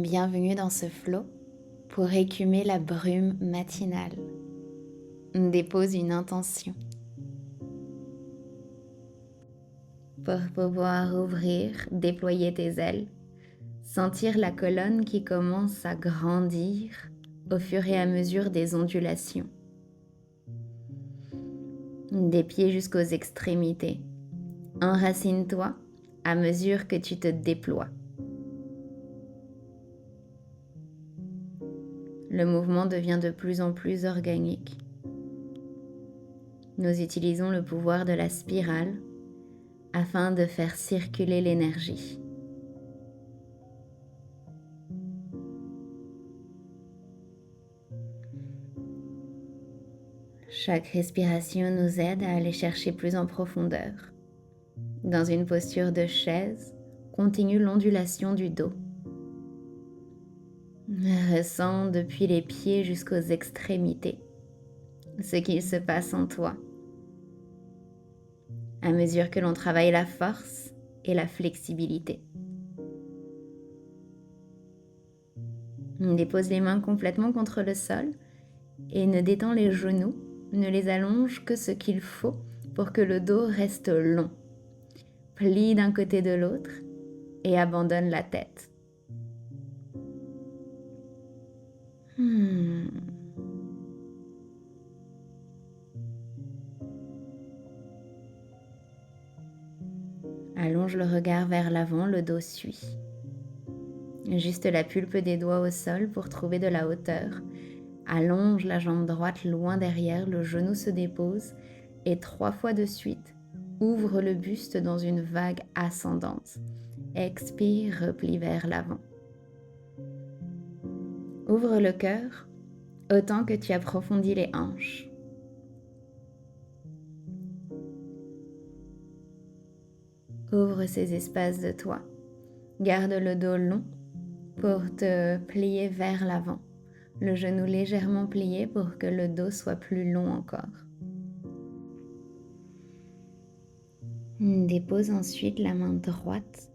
Bienvenue dans ce flot pour écumer la brume matinale. Dépose une intention pour pouvoir ouvrir, déployer tes ailes, sentir la colonne qui commence à grandir au fur et à mesure des ondulations, des pieds jusqu'aux extrémités. Enracine-toi à mesure que tu te déploies. Le mouvement devient de plus en plus organique. Nous utilisons le pouvoir de la spirale afin de faire circuler l'énergie. Chaque respiration nous aide à aller chercher plus en profondeur. Dans une posture de chaise, continue l'ondulation du dos. Ressens depuis les pieds jusqu'aux extrémités ce qu'il se passe en toi. À mesure que l'on travaille la force et la flexibilité. Dépose les mains complètement contre le sol et ne détends les genoux, ne les allonge que ce qu'il faut pour que le dos reste long. Plie d'un côté de l'autre et abandonne la tête. Allonge le regard vers l'avant, le dos suit. Juste la pulpe des doigts au sol pour trouver de la hauteur. Allonge la jambe droite loin derrière, le genou se dépose et 3 fois de suite, ouvre le buste dans une vague ascendante. Expire, replie vers l'avant. Ouvre le cœur autant que tu approfondis les hanches. Ouvre ces espaces de toi. Garde le dos long pour te plier vers l'avant. Le genou légèrement plié pour que le dos soit plus long encore. Dépose ensuite la main droite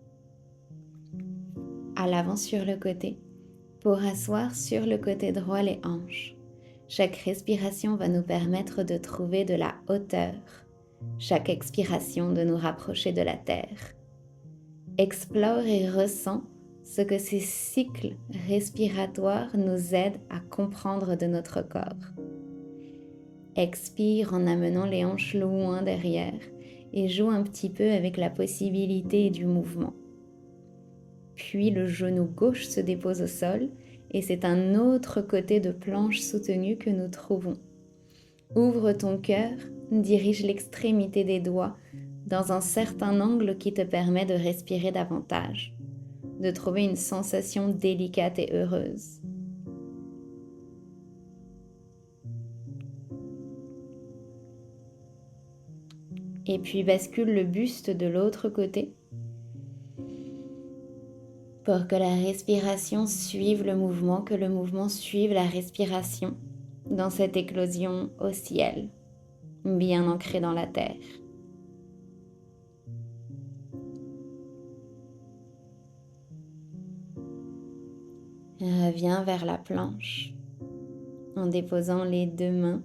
à l'avant sur le côté pour asseoir sur le côté droit les hanches. Chaque respiration va nous permettre de trouver de la hauteur. Chaque expiration de nous rapprocher de la terre. Explore et ressens ce que ces cycles respiratoires nous aident à comprendre de notre corps. Expire en amenant les hanches loin derrière et joue un petit peu avec la possibilité du mouvement. Puis le genou gauche se dépose au sol et c'est un autre côté de planche soutenue que nous trouvons. Ouvre ton cœur, dirige l'extrémité des doigts dans un certain angle qui te permet de respirer davantage, de trouver une sensation délicate et heureuse. Et puis bascule le buste de l'autre côté pour que la respiration suive le mouvement, que le mouvement suive la respiration dans cette éclosion au ciel, bien ancrée dans la terre. Reviens vers la planche en déposant les 2 mains,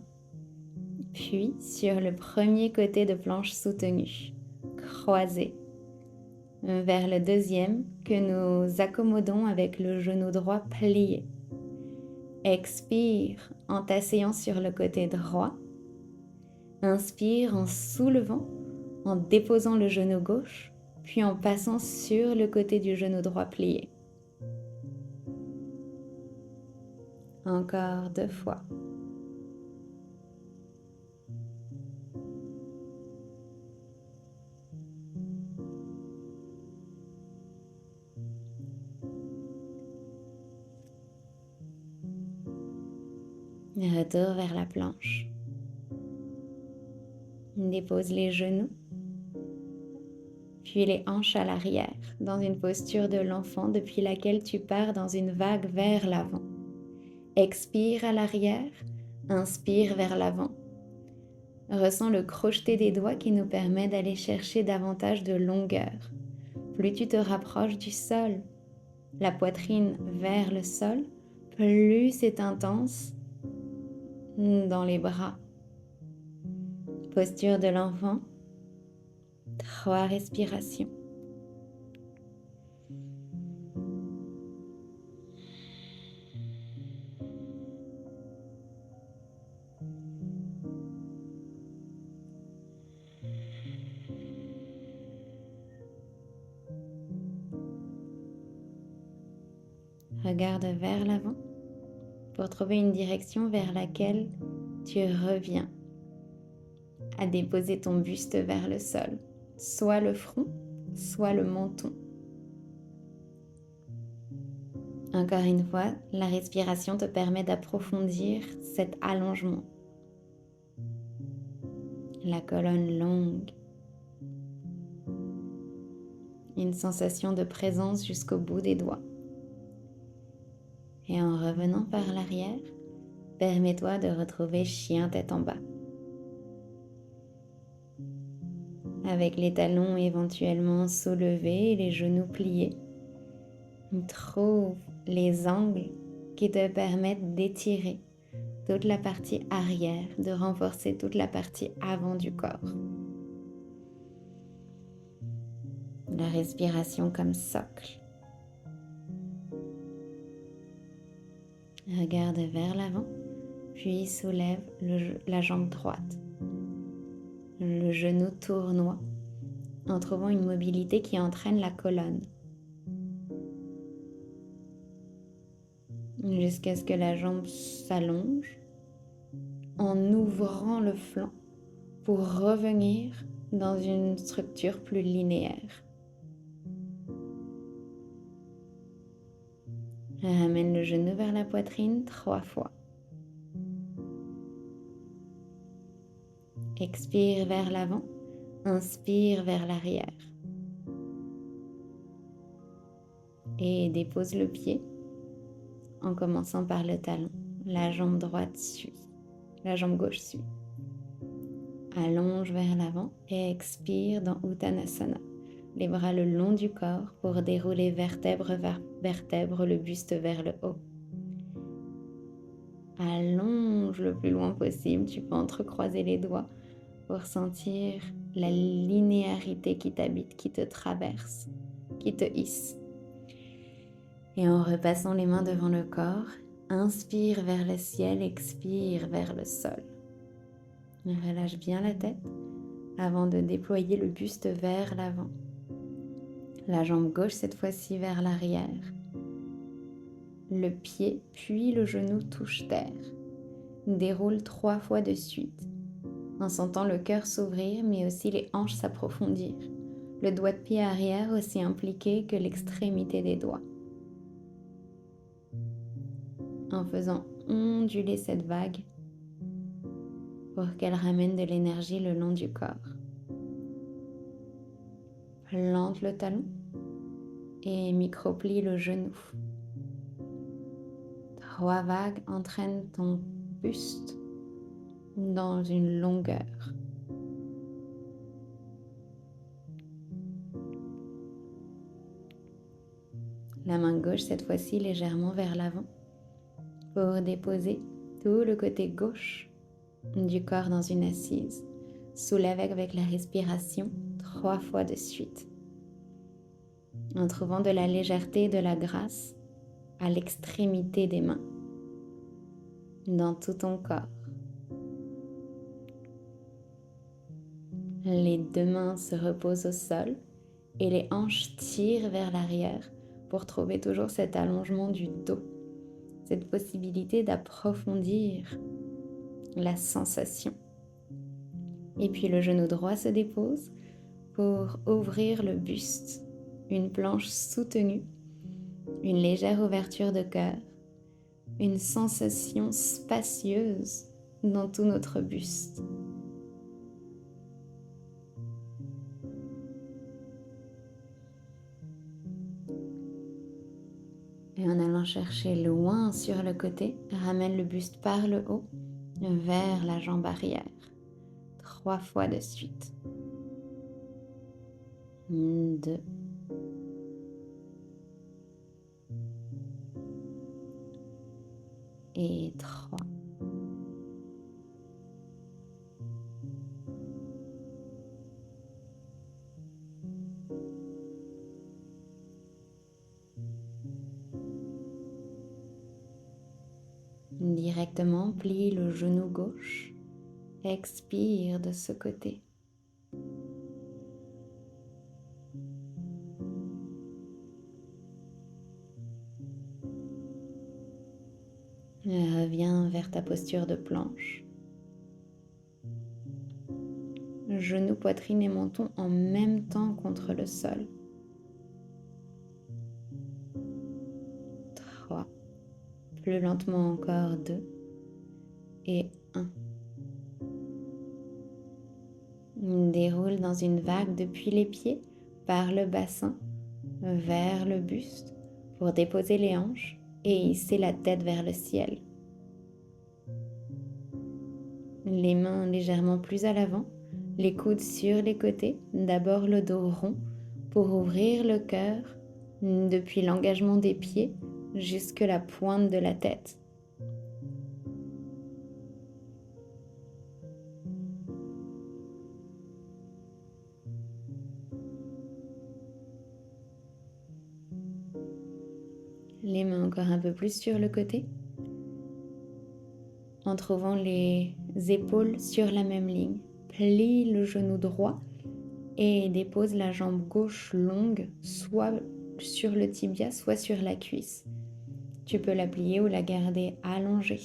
puis sur le premier côté de planche soutenue, croisé, vers le deuxième que nous accommodons avec le genou droit plié. Expire en t'asseyant sur le côté droit. Inspire en soulevant, en déposant le genou gauche, puis en passant sur le côté du genou droit plié. Encore 2 fois. Retour vers la planche. Dépose les genoux, puis les hanches à l'arrière, dans une posture de l'enfant depuis laquelle tu pars dans une vague vers l'avant. Expire à l'arrière, inspire vers l'avant. Ressens le crocheté des doigts qui nous permet d'aller chercher davantage de longueur. Plus tu te rapproches du sol, la poitrine vers le sol, plus c'est intense dans les bras. Posture de l'enfant, 3 respirations. Regarde vers l'avant pour trouver une direction vers laquelle tu reviens à déposer ton buste vers le sol, soit le front, soit le menton. Encore une fois, la respiration te permet d'approfondir cet allongement. La colonne longue. Une sensation de présence jusqu'au bout des doigts. Et en revenant par l'arrière, permets-toi de retrouver chien tête en bas. Avec les talons éventuellement soulevés et les genoux pliés, trouve les angles qui te permettent d'étirer toute la partie arrière, de renforcer toute la partie avant du corps. La respiration comme socle. Regarde vers l'avant, puis soulève la jambe droite. Le genou tournoie en trouvant une mobilité qui entraîne la colonne. Jusqu'à ce que la jambe s'allonge en ouvrant le flanc pour revenir dans une structure plus linéaire. Ramène le genou vers la poitrine 3 fois. Expire vers l'avant, inspire vers l'arrière. Et dépose le pied en commençant par le talon. La jambe droite suit, la jambe gauche suit. Allonge vers l'avant et expire dans Uttanasana. Les bras le long du corps pour dérouler vertèbre vers vertèbre, le buste vers le haut. Allonge le plus loin possible. Tu peux entrecroiser les doigts pour sentir la linéarité qui t'habite, qui te traverse, qui te hisse. Et en repassant les mains devant le corps, inspire vers le ciel, expire vers le sol. Relâche bien la tête avant de déployer le buste vers l'avant. La jambe gauche cette fois-ci vers l'arrière. Le pied puis le genou touchent terre. Déroule 3 fois de suite, en sentant le cœur s'ouvrir mais aussi les hanches s'approfondir. Le doigt de pied arrière aussi impliqué que l'extrémité des doigts. En faisant onduler cette vague pour qu'elle ramène de l'énergie le long du corps. Plante le talon et microplie le genou. 3 vagues entraînent ton buste dans une longueur. La main gauche cette fois-ci légèrement vers l'avant pour déposer tout le côté gauche du corps dans une assise. Soulève avec la respiration 3 fois de suite. En trouvant de la légèreté et de la grâce à l'extrémité des mains, dans tout ton corps. Les 2 mains se reposent au sol et les hanches tirent vers l'arrière pour trouver toujours cet allongement du dos, cette possibilité d'approfondir la sensation. Et puis le genou droit se dépose pour ouvrir le buste, une planche soutenue, une légère ouverture de cœur, une sensation spacieuse dans tout notre buste. Et en allant chercher loin sur le côté, ramène le buste par le haut vers la jambe arrière. 3 fois de suite. 2. et 3. Directement, plie le genou gauche. Expire de ce côté. Reviens vers ta posture de planche. Genoux, poitrine et menton en même temps contre le sol. 3. Plus lentement encore 2. Et 1. Déroule dans une vague depuis les pieds, par le bassin, vers le buste, pour déposer les hanches et hisser la tête vers le ciel. Les mains légèrement plus à l'avant, les coudes sur les côtés, d'abord le dos rond, pour ouvrir le cœur depuis l'engagement des pieds jusque la pointe de la tête. Les mains encore un peu plus sur le côté, en trouvant les épaules sur la même ligne. Plie le genou droit et dépose la jambe gauche longue, soit sur le tibia, soit sur la cuisse. Tu peux la plier ou la garder allongée.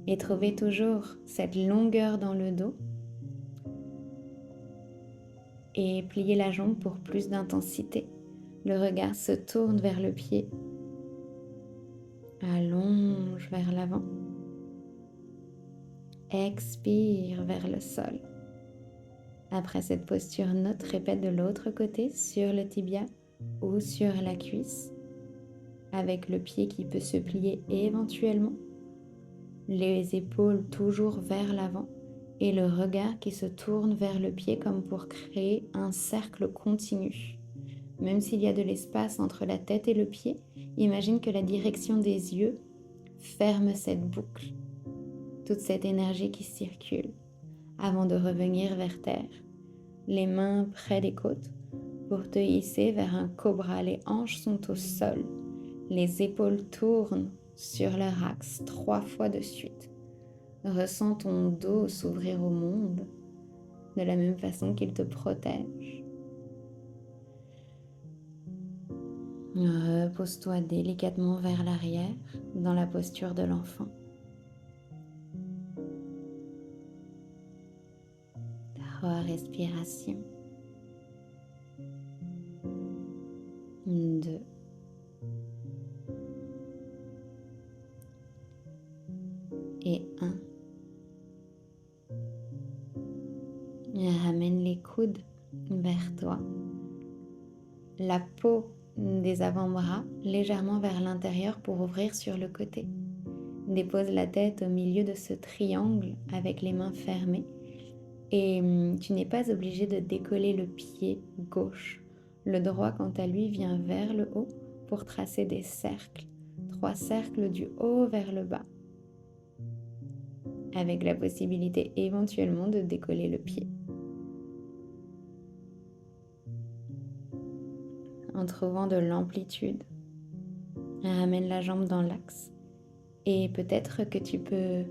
Et trouver toujours cette longueur dans le dos. Et plier la jambe pour plus d'intensité. Le regard se tourne vers le pied. Allonge vers l'avant. Expire vers le sol. Après cette posture, note, répète de l'autre côté, sur le tibia ou sur la cuisse, avec le pied qui peut se plier éventuellement, les épaules toujours vers l'avant et le regard qui se tourne vers le pied comme pour créer un cercle continu. Même s'il y a de l'espace entre la tête et le pied, imagine que la direction des yeux ferme cette boucle, toute cette énergie qui circule, avant de revenir vers terre. Les mains près des côtes pour te hisser vers un cobra. Les hanches sont au sol. Les épaules tournent sur leur axe 3 fois de suite. Ressens ton dos s'ouvrir au monde de la même façon qu'il te protège. Repose-toi délicatement vers l'arrière dans la posture de l'enfant. 3 respirations. 2. Et 1. Ramène les coudes vers toi. La peau des avant-bras légèrement vers l'intérieur pour ouvrir sur le côté. Dépose la tête au milieu de ce triangle avec les mains fermées. Et tu n'es pas obligé de décoller le pied gauche. Le droit, quant à lui, vient vers le haut pour tracer des cercles. 3 cercles du haut vers le bas. Avec la possibilité éventuellement de décoller le pied. En trouvant de l'amplitude, ramène la jambe dans l'axe. Et peut-être que tu peux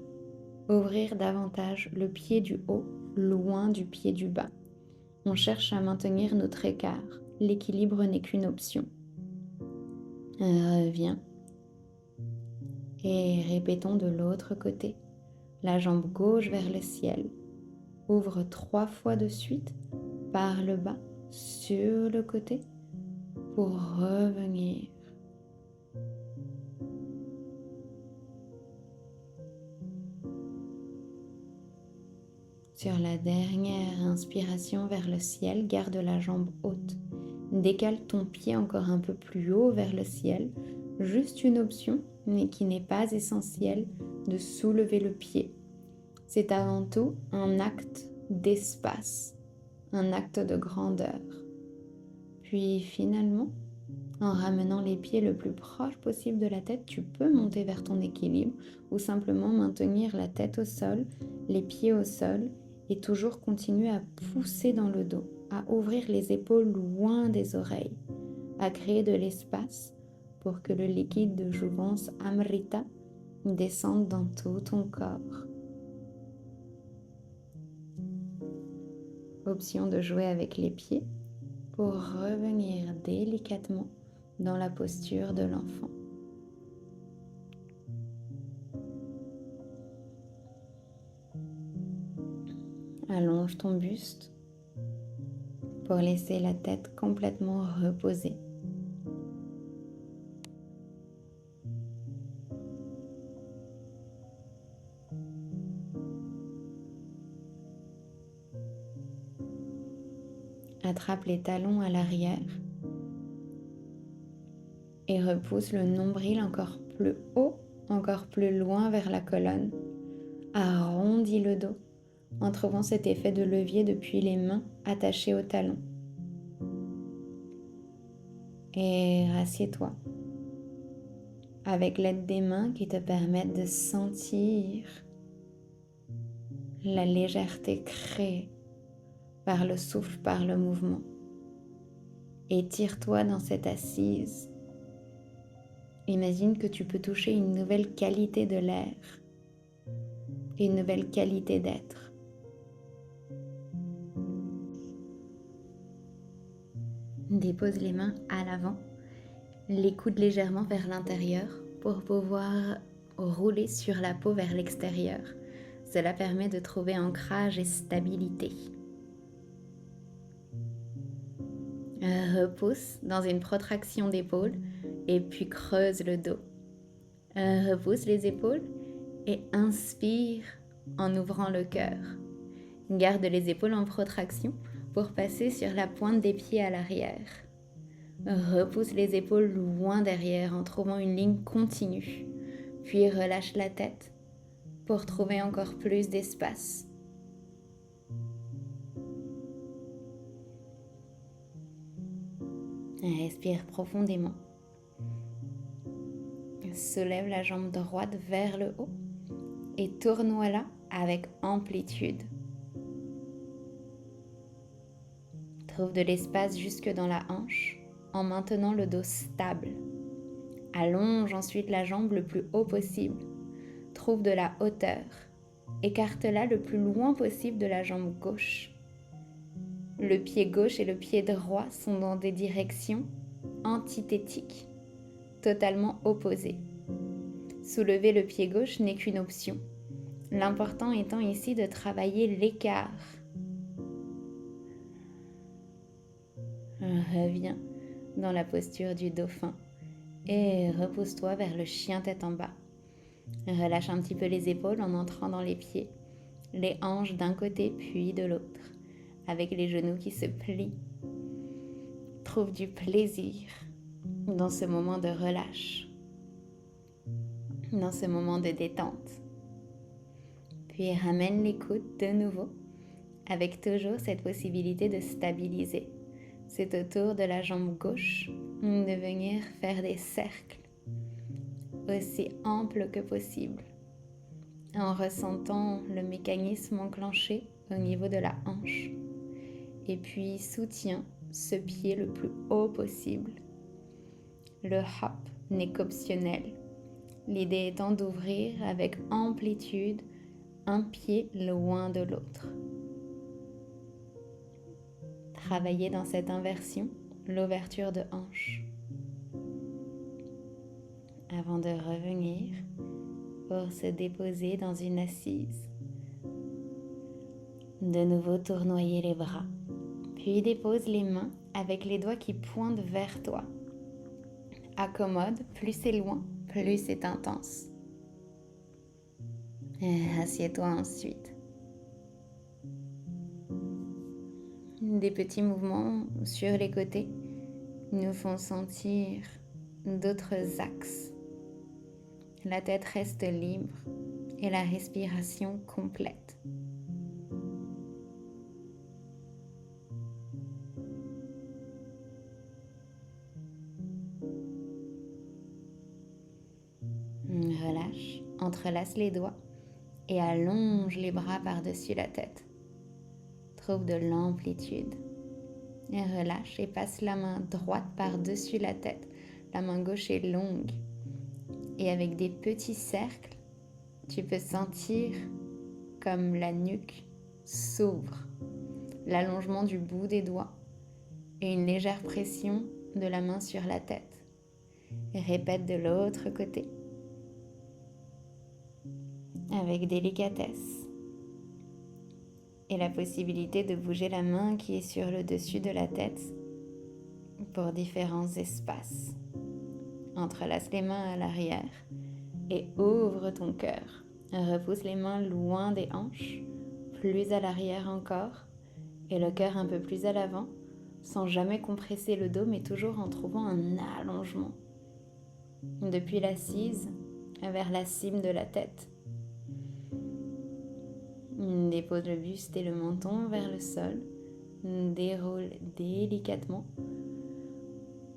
ouvrir davantage le pied du haut, loin du pied du bas. On cherche à maintenir notre écart. L'équilibre n'est qu'une option. Reviens. Et répétons de l'autre côté. La jambe gauche vers le ciel. Ouvre 3 fois de suite par le bas, sur le côté, pour revenir. Sur la dernière inspiration vers le ciel, garde la jambe haute. Décale ton pied encore un peu plus haut vers le ciel. Juste une option, mais qui n'est pas essentielle, de soulever le pied. C'est avant tout un acte d'espace, un acte de grandeur. Puis finalement, En ramenant les pieds le plus proche possible de la tête, tu peux monter vers ton équilibre ou simplement maintenir la tête au sol, les pieds au sol et toujours continuer à pousser dans le dos, à ouvrir les épaules loin des oreilles, à créer de l'espace pour que le liquide de jouvence Amrita descende dans tout ton corps. Option de jouer avec les pieds pour revenir délicatement dans la posture de l'enfant. Allonge ton buste pour laisser la tête complètement reposée. Attrape les talons à l'arrière et repousse le nombril encore plus haut, encore plus loin vers la colonne. Arrondis le dos en trouvant cet effet de levier depuis les mains attachées aux talons. Et rassieds-toi avec l'aide des mains qui te permettent de sentir la légèreté créée par le souffle, par le mouvement. Étire-toi dans cette assise. Imagine que tu peux toucher une nouvelle qualité de l'air, une nouvelle qualité d'être. Dépose les mains à l'avant, les coudes légèrement vers l'intérieur pour pouvoir rouler sur la peau vers l'extérieur. Cela permet de trouver ancrage et stabilité. Repousse dans une protraction d'épaule et puis creuse le dos. Repousse les épaules et inspire en ouvrant le cœur. Garde les épaules en protraction pour passer sur la pointe des pieds à l'arrière. Repousse les épaules loin derrière en trouvant une ligne continue. Puis relâche la tête pour trouver encore plus d'espace. Respire profondément. Soulève la jambe droite vers le haut et tourne-la avec amplitude. Trouve de l'espace jusque dans la hanche en maintenant le dos stable. Allonge ensuite la jambe le plus haut possible. Trouve de la hauteur. Écarte-la le plus loin possible de la jambe gauche. Le pied gauche et le pied droit sont dans des directions antithétiques, totalement opposées. Soulever le pied gauche n'est qu'une option. L'important étant ici de travailler l'écart. Reviens dans la posture du dauphin et repose-toi vers le chien tête en bas. Relâche un petit peu les épaules en entrant dans les pieds, les hanches d'un côté puis de l'autre, avec les genoux qui se plient. Trouve du plaisir dans ce moment de relâche, dans ce moment de détente. Puis ramène les coudes de nouveau, avec toujours cette possibilité de stabiliser. C'est au tour de la jambe gauche de venir faire des cercles aussi amples que possible, en ressentant le mécanisme enclenché au niveau de la hanche. Et puis soutiens ce pied le plus haut possible. Le hop n'est qu'optionnel. L'idée étant d'ouvrir avec amplitude un pied loin de l'autre. Travailler dans cette inversion, l'ouverture de hanche. Avant de revenir pour se déposer dans une assise. De nouveau tournoyer les bras. Puis dépose les mains avec les doigts qui pointent vers toi. Accommode, plus c'est loin, plus c'est intense. Assieds-toi ensuite. Des petits mouvements sur les côtés nous font sentir d'autres axes. La tête reste libre et la respiration complète. entrelace les doigts et allonge les bras par-dessus la tête. Trouve de l'amplitude. Et relâche et passe la main droite par-dessus la tête. La main gauche est longue. Et avec des petits cercles, tu peux sentir comme la nuque s'ouvre, l'allongement du bout des doigts et une légère pression de la main sur la tête. Et répète de l'autre côté avec délicatesse et la possibilité de bouger la main qui est sur le dessus de la tête pour différents espaces. Entrelace les mains à l'arrière et ouvre ton cœur. Repousse les mains loin des hanches, plus à l'arrière encore, et le cœur un peu plus à l'avant, sans jamais compresser le dos, mais toujours en trouvant un allongement. Depuis l'assise vers la cime de la tête. Dépose le buste et le menton vers le sol. Déroule délicatement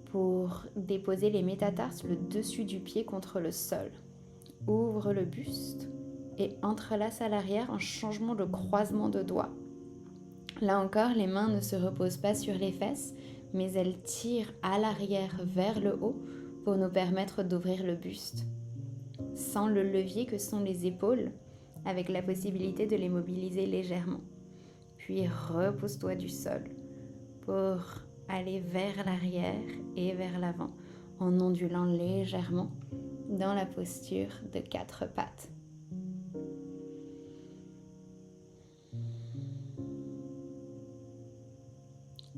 pour déposer les métatarses, le dessus du pied contre le sol. Ouvre le buste et entrelace à l'arrière un changement de croisement de doigts. Là encore, les mains ne se reposent pas sur les fesses, mais elles tirent à l'arrière vers le haut pour nous permettre d'ouvrir le buste. Sans le levier que sont les épaules, avec la possibilité de les mobiliser légèrement. Puis repousse-toi du sol pour aller vers l'arrière et vers l'avant en ondulant légèrement dans la posture de 4 pattes.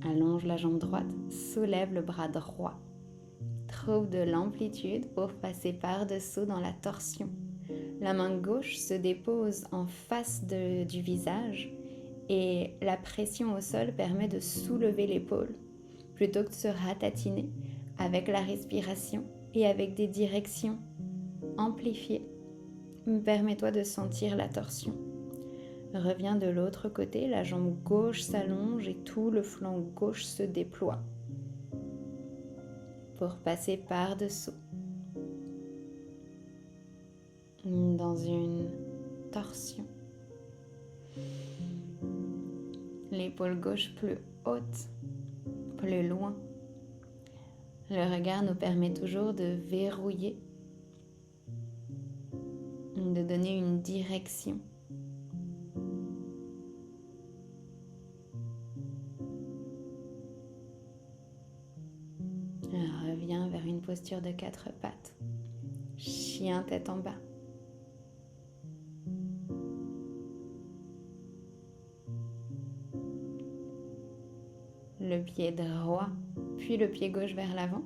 Allonge la jambe droite, soulève le bras droit. Trouve de l'amplitude pour passer par-dessous dans la torsion. La main gauche se dépose en face du visage et la pression au sol permet de soulever l'épaule plutôt que de se ratatiner avec la respiration et avec des directions amplifiées. Permets-toi de sentir la torsion. Reviens de l'autre côté, la jambe gauche s'allonge et tout le flanc gauche se déploie pour passer par-dessous dans une torsion. L'épaule gauche plus haute, plus loin. Le regard nous permet toujours de verrouiller, de donner une direction. Reviens vers une posture de 4 pattes. Chien tête en bas. Le pied droit, puis le pied gauche vers l'avant.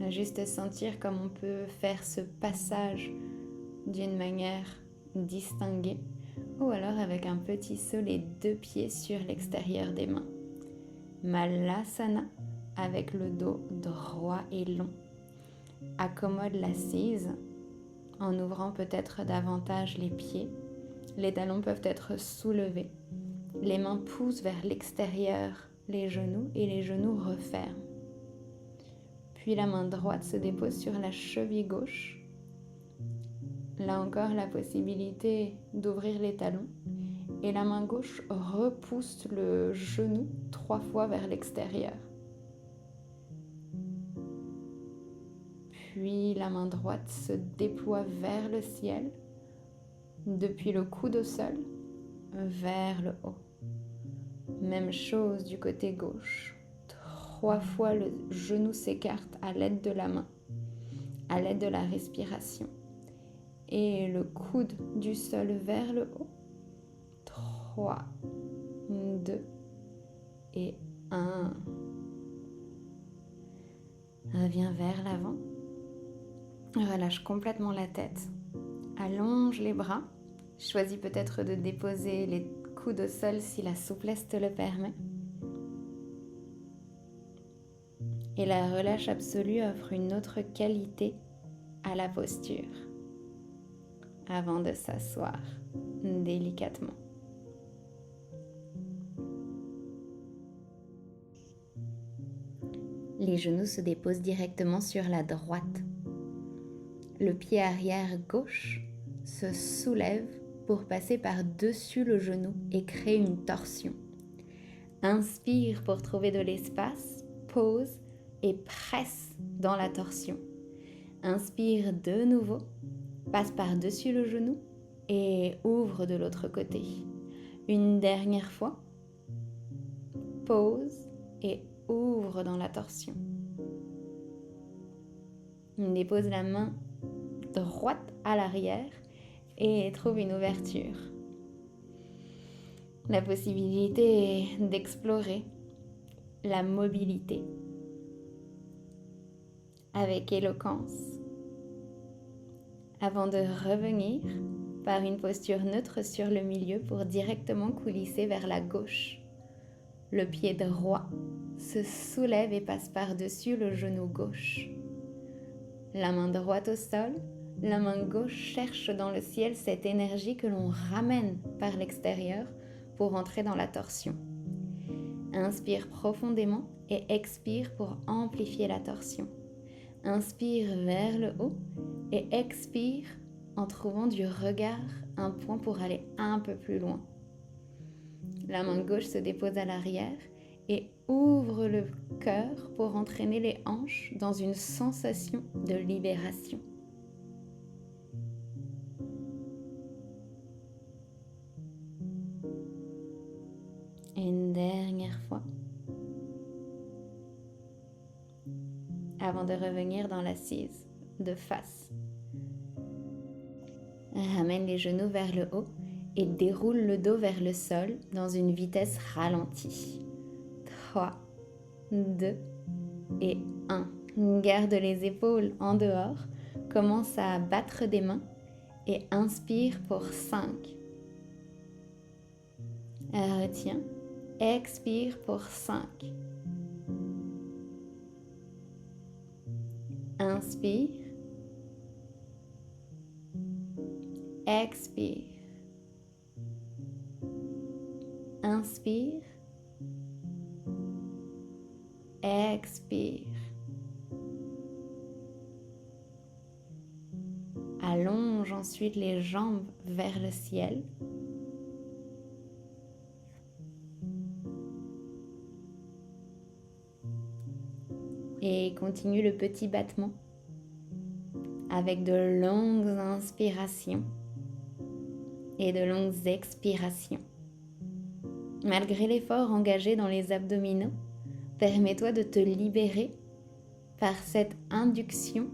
Juste sentir comme on peut faire ce passage d'une manière distinguée ou alors avec un petit saut les 2 pieds sur l'extérieur des mains. Malasana avec le dos droit et long. Accommode l'assise en ouvrant peut-être davantage les pieds. Les talons peuvent être soulevés. Les mains poussent vers l'extérieur, les genoux et les genoux referment. Puis la main droite se dépose sur la cheville gauche. Là encore, la possibilité d'ouvrir les talons. Et la main gauche repousse le genou 3 fois vers l'extérieur. Puis la main droite se déploie vers le ciel, depuis le coude au sol, vers le haut. Même chose du côté gauche. 3 fois le genou s'écarte à l'aide de la main, à l'aide de la respiration. Et le coude du sol vers le haut. 3, 2 et 1. Reviens vers l'avant. Relâche complètement la tête. Allonge les bras. Choisis peut-être de déposer les coudes au sol si la souplesse te le permet. Et la relâche absolue offre une autre qualité à la posture avant de s'asseoir délicatement. Les genoux se déposent directement sur la droite. le pied arrière gauche se soulève pour passer par-dessus le genou et créer une torsion. Inspire pour trouver de l'espace, pose et presse dans la torsion. Inspire de nouveau, passe par-dessus le genou et ouvre de l'autre côté. Une dernière fois, pose et ouvre dans la torsion. Dépose la main droite à l'arrière et trouve une ouverture. La possibilité est d'explorer la mobilité avec éloquence avant de revenir par une posture neutre sur le milieu pour directement coulisser vers la gauche. Le pied droit se soulève et passe par-dessus le genou gauche. La main droite au sol, la main gauche cherche dans le ciel cette énergie que l'on ramène par l'extérieur pour entrer dans la torsion. Inspire profondément et expire pour amplifier la torsion. Inspire vers le haut et expire en trouvant du regard un point pour aller un peu plus loin. La main gauche se dépose à l'arrière et ouvre le cœur pour entraîner les hanches dans une sensation de libération. Et une dernière fois, avant de revenir dans l'assise de face. Ramène les genoux vers le haut et déroule le dos vers le sol dans une vitesse ralentie. 3, 2 et 1. Garde les épaules en dehors, commence à battre des mains et inspire pour 5. Retiens, expire pour 5. Inspire, expire, inspire, expire. Allonge ensuite les jambes vers le ciel. Et continue le petit battement avec de longues inspirations et de longues expirations. Malgré l'effort engagé dans les abdominaux, permets-toi de te libérer par cette induction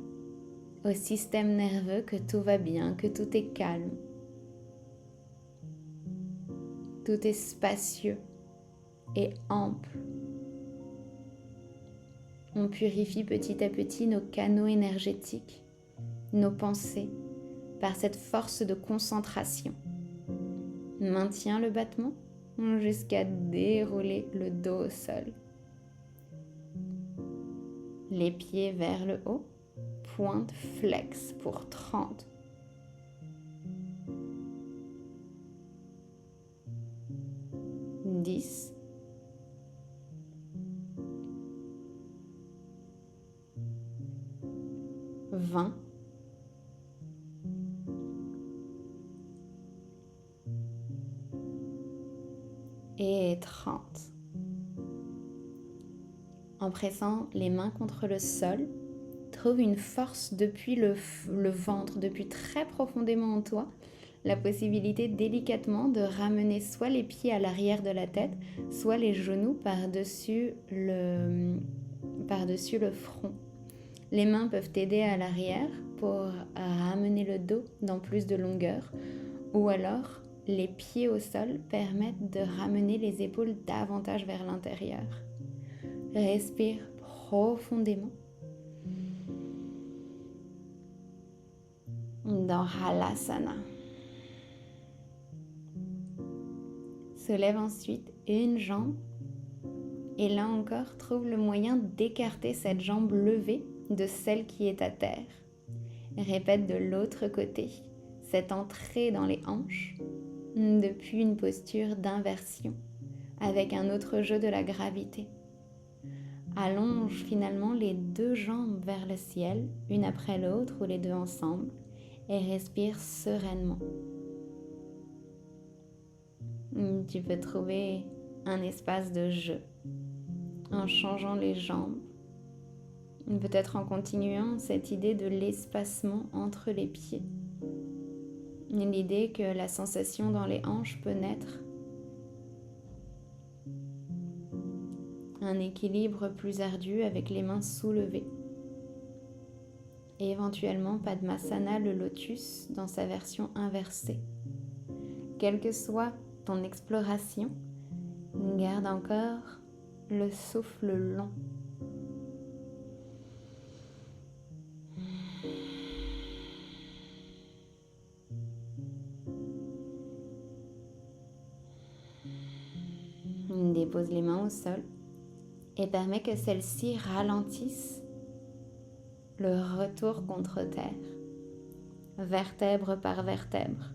au système nerveux que tout va bien, que tout est calme. Tout est spacieux et ample. On purifie petit à petit nos canaux énergétiques, nos pensées, par cette force de concentration. Maintiens le battement jusqu'à dérouler le dos au sol. Les pieds vers le haut, pointe flex pour 30. « 10. 20. Et 30. En pressant les mains contre le sol, trouve une force depuis le ventre, depuis très profondément en toi, la possibilité délicatement de ramener soit les pieds à l'arrière de la tête, soit les genoux par-dessus le front. Les mains peuvent t'aider à l'arrière pour ramener le dos dans plus de longueur, ou alors les pieds au sol permettent de ramener les épaules davantage vers l'intérieur. Respire profondément. Dans Halasana. Soulève ensuite une jambe et là encore, trouve le moyen d'écarter cette jambe levée de celle qui est à terre. Répète de l'autre côté cette entrée dans les hanches depuis une posture d'inversion avec un autre jeu de la gravité. Allonge finalement les deux jambes vers le ciel, une après l'autre ou les deux ensemble, et respire sereinement. Tu peux trouver un espace de jeu en changeant les jambes, peut-être en continuant cette idée de l'espacement entre les pieds. L'idée que la sensation dans les hanches peut naître. Un équilibre plus ardu avec les mains soulevées. Et éventuellement Padmasana, le lotus, dans sa version inversée. Quelle que soit ton exploration, garde encore le souffle long. Dépose les mains au sol et permets que celles-ci ralentissent le retour contre terre, vertèbre par vertèbre,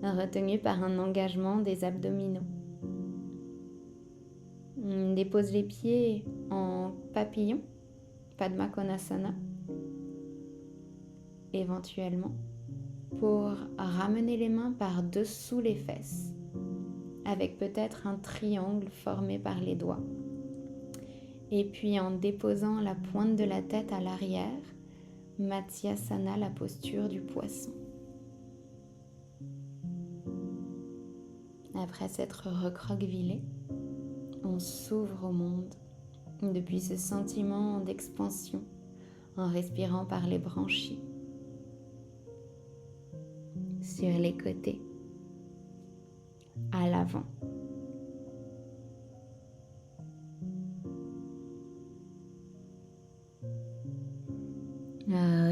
retenu par un engagement des abdominaux. Dépose les pieds en papillon, Padma Konasana, éventuellement, pour ramener les mains par-dessous les fesses, avec peut-être un triangle formé par les doigts. Et puis en déposant la pointe de la tête à l'arrière, Matsyasana, la posture du poisson. Après s'être recroquevillé, on s'ouvre au monde depuis ce sentiment d'expansion en respirant par les branchies, sur les côtés, à l'avant.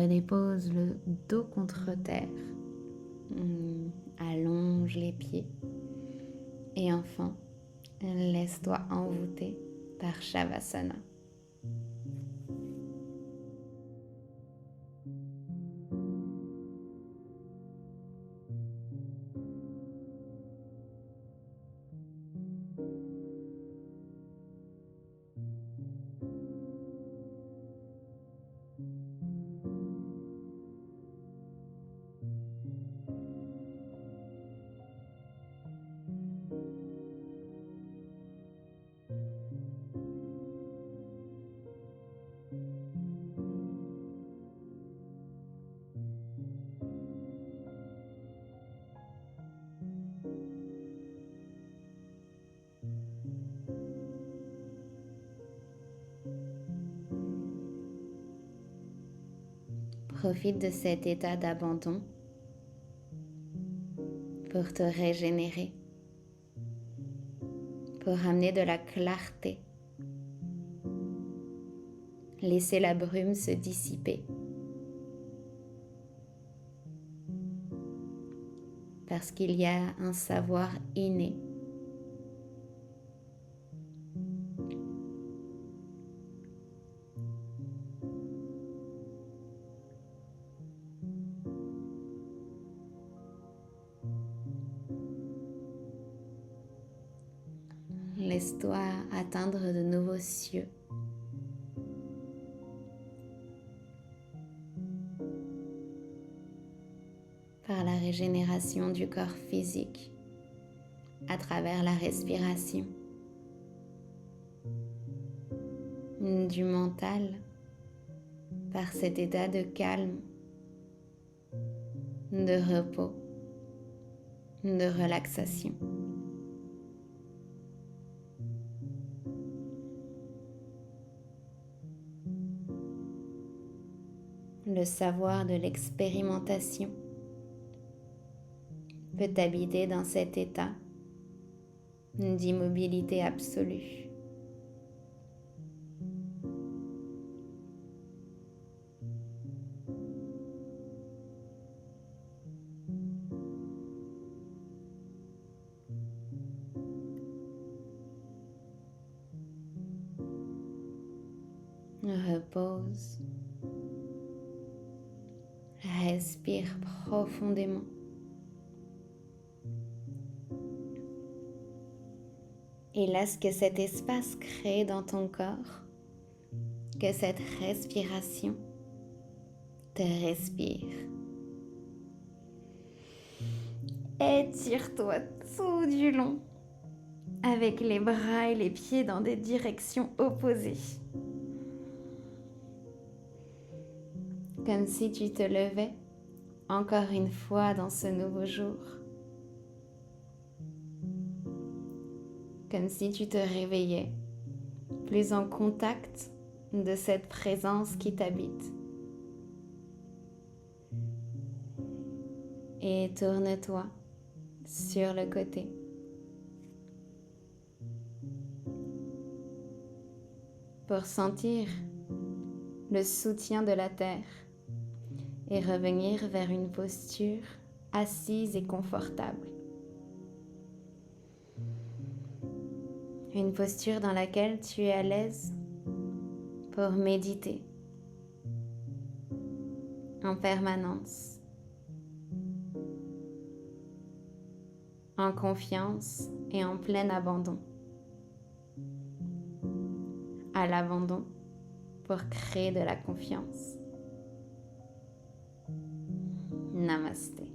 Dépose le dos contre terre, allonge les pieds et enfin laisse-toi envoûter par Shavasana. Profite de cet état d'abandon pour te régénérer, pour ramener de la clarté, laisser la brume se dissiper. Parce qu'il y a un savoir inné. Laisse-toi atteindre de nouveaux cieux. Par la régénération du corps physique, à travers la respiration, du mental, par cet état de calme, de repos, de relaxation. Le savoir de l'expérimentation peut habiter dans cet état d'immobilité absolue. Repose. Respire profondément. Et laisse que cet espace créé dans ton corps que cette respiration te respire. Étire-toi tout du long, avec les bras et les pieds dans des directions opposées. Comme si tu te levais encore une fois dans ce nouveau jour. Comme si tu te réveillais, plus en contact de cette présence qui t'habite. Et tourne-toi sur le côté. Pour sentir le soutien de la terre et revenir vers une posture assise et confortable. Une posture dans laquelle tu es à l'aise pour méditer en permanence, en confiance et en plein abandon. À l'abandon pour créer de la confiance. Namasté.